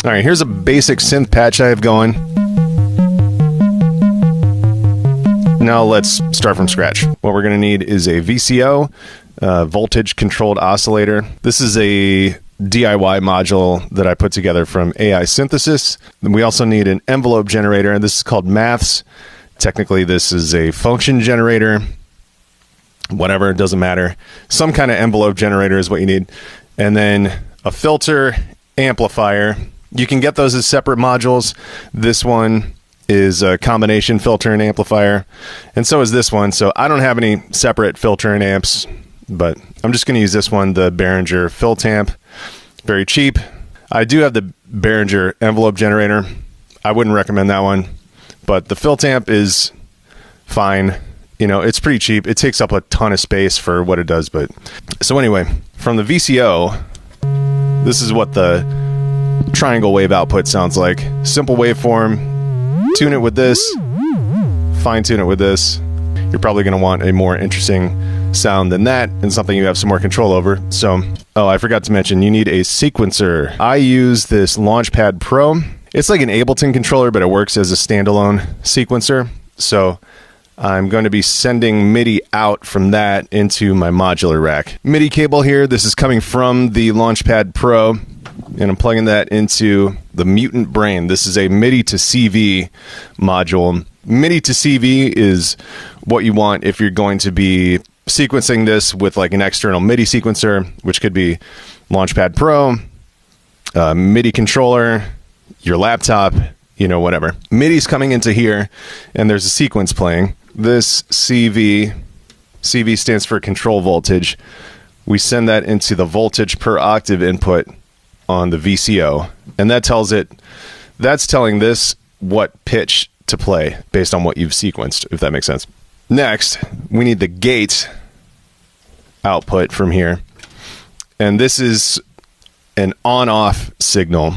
All right, here's a basic synth patch I have going. Now let's start from scratch. What we're going to need is a VCO, voltage controlled oscillator. This is a DIY module that I put together from AI Synthesis. Then we also need an envelope generator, and this is called Maths. Technically, this is a function generator. Whatever, it doesn't matter. Some kind of envelope generator is what you need. And then a filter amplifier. You can get those as separate modules. This one is a combination filter and amplifier, and so is this one. So I don't have any separate filter and amps, but I'm just going to use this one, the Behringer FiltAmp. Very cheap. I do have the Behringer envelope generator. I wouldn't recommend that one, but the FiltAmp is fine. You know, it's pretty cheap. It takes up a ton of space for what it does. But so anyway, from the VCO, this is what the triangle wave output sounds like. Simple waveform. Tune it with this, fine tune it with this. You're probably going to want a more interesting sound than that and something you have some more control over. So, oh, I forgot to mention, you need a sequencer. I use this Launchpad Pro. It's like an Ableton controller, but it works as a standalone sequencer. So I'm going to be sending MIDI out from that into my modular rack. MIDI cable here, this is coming from the Launchpad Pro, and I'm plugging that into the Mutant brain. This is a MIDI to CV module. MIDI to CV is what you want if you're going to be sequencing this with like an external MIDI sequencer, which could be Launchpad Pro, MIDI controller, your laptop, you know, whatever. MIDI's coming into here, and there's a sequence playing. This CV stands for control voltage. We send that into the voltage per octave input on the VCO, and that tells it, that's telling this what pitch to play based on what you've sequenced, if that makes sense. Next, we need the gate output from here, and this is an on-off signal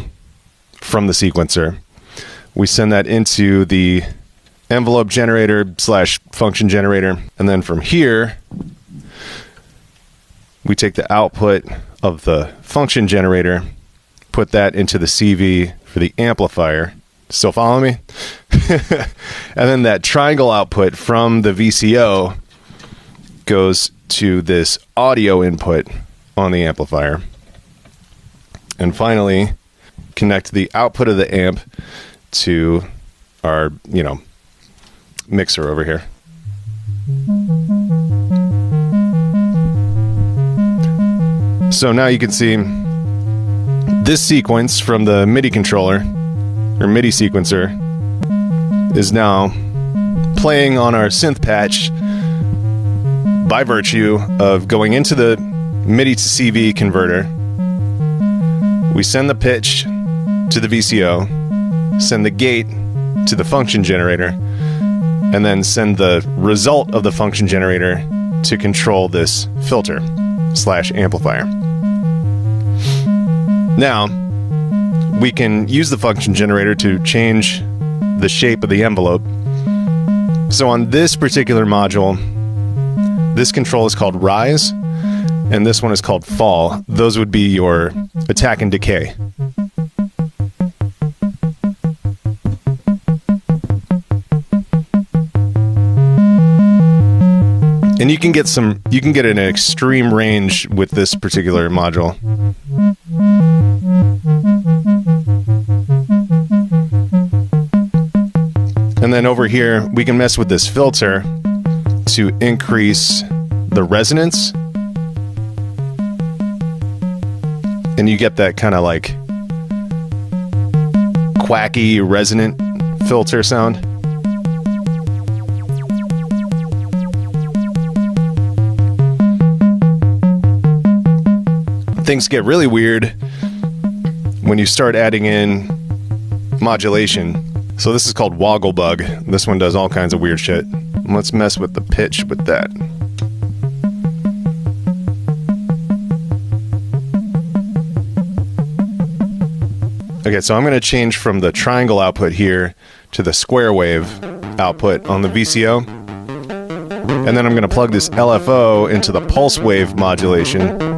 from the sequencer. We send that into the envelope generator / function generator, and then from here we take the output of the function generator, put that into the CV for the amplifier. Still follow me? And then that triangle output from the VCO goes to this audio input on the amplifier. And finally, connect the output of the amp to our, you know, mixer over here. So now you can see this sequence from the MIDI controller, or MIDI sequencer, is now playing on our synth patch by virtue of going into the MIDI to CV converter. We send the pitch to the VCO, send the gate to the function generator, and then send the result of the function generator to control this filter / amplifier. Now, we can use the function generator to change the shape of the envelope. So on this particular module, this control is called rise, and this one is called fall. Those would be your attack and decay. And you can get an extreme range with this particular module. And then over here, we can mess with this filter to increase the resonance. And you get that kind of like quacky, resonant filter sound. Things get really weird when you start adding in modulation. So this is called Woggle Bug. This one does all kinds of weird shit. Let's mess with the pitch with that. Okay, so I'm going to change from the triangle output here to the square wave output on the VCO. And then I'm going to plug this LFO into the pulse wave modulation